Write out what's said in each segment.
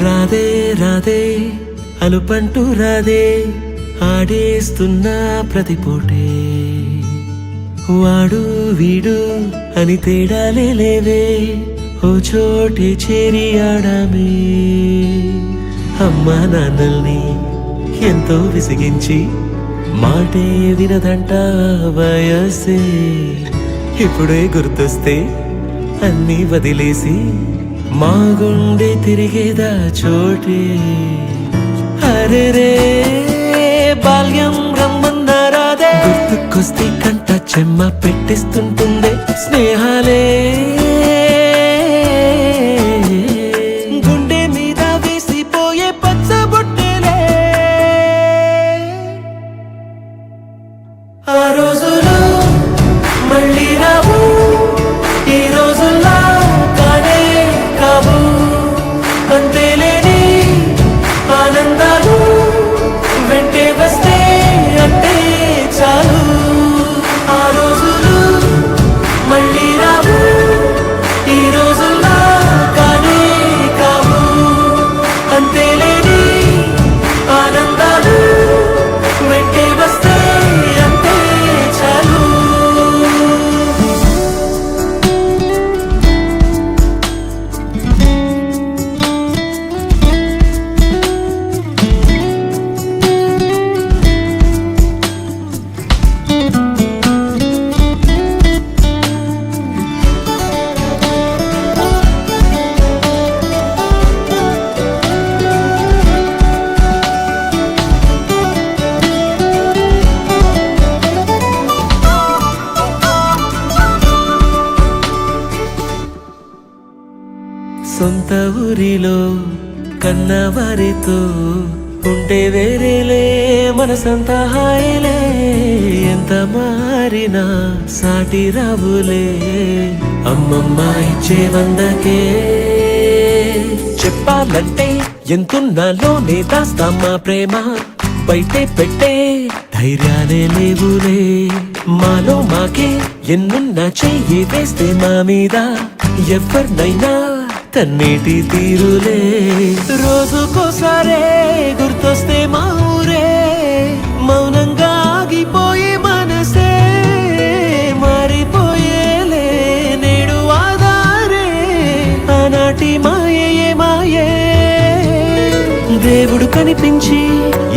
రాదే రాదే అలుపంటూ రాదే ఆడేస్తున్నా ప్రతిపోటే వాడు వీడు అని తేడాలే లేవే ఓ చోటే చేరి ఆడామే అమ్మా నాన్నల్ని ఎంతో విసిగించి మాటే వినదంట వయసే ఇప్పుడే గుర్తొస్తే అన్నీ వదిలేసి మా గుండె తిరిగేదా చోటే అరే రే బాల్యం రమ్మన్నారాదే గుర్తుకొస్తే కంట చెమ్మ పెట్టిస్తుంటుందే స్నేహాలే గుండె మీద వేసిపోయే పచ్చబొట్టేలే ఆ రోజులు మళ్ళీ రావు ఈ రోజుల్లా కానే కావు అంతేలేని ఆనందాలు వెంటే వస్తే అంటే చాలు ఆ రోజులు మళ్ళీ రావు ఈ రోజుల్లా కానే కావు అంతేలేని ఆనందాలు వెంటే వస్తే అంటే చాలు సొంత ఊరిలో కన్నవారితో ఉంటే వేరేలే మనసంత హాయిలే ఎంత మారినా సాటి రావులే అమ్మమ్మ ఇచ్చే వందకే చెప్పాలంటే ఎంతున్నాలోనే దాస్తామా ప్రేమ బయటే పెట్టే ధైర్యాలే లేవులే మాలో మాకే ఎన్నున్నా చెయ్యి వేస్తే మా మీద ఎవరినైనా తన్నేటి తీరులే రోజుకోసారే గుర్తొస్తే మా ఊరే మౌనంగా ఆగిపోయే మనసే మారిపోయేలే నేడు ఆధారే ఆనాటి మాయే మాయే దేవుడు కనిపించి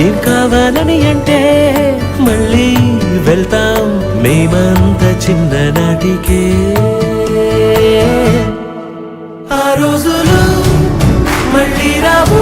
ఏం కావాలని అంటే మళ్ళీ వెళ్తాం మేమంత చిన్ననాటికే ఆ రోజులు మళ్ళీ రావు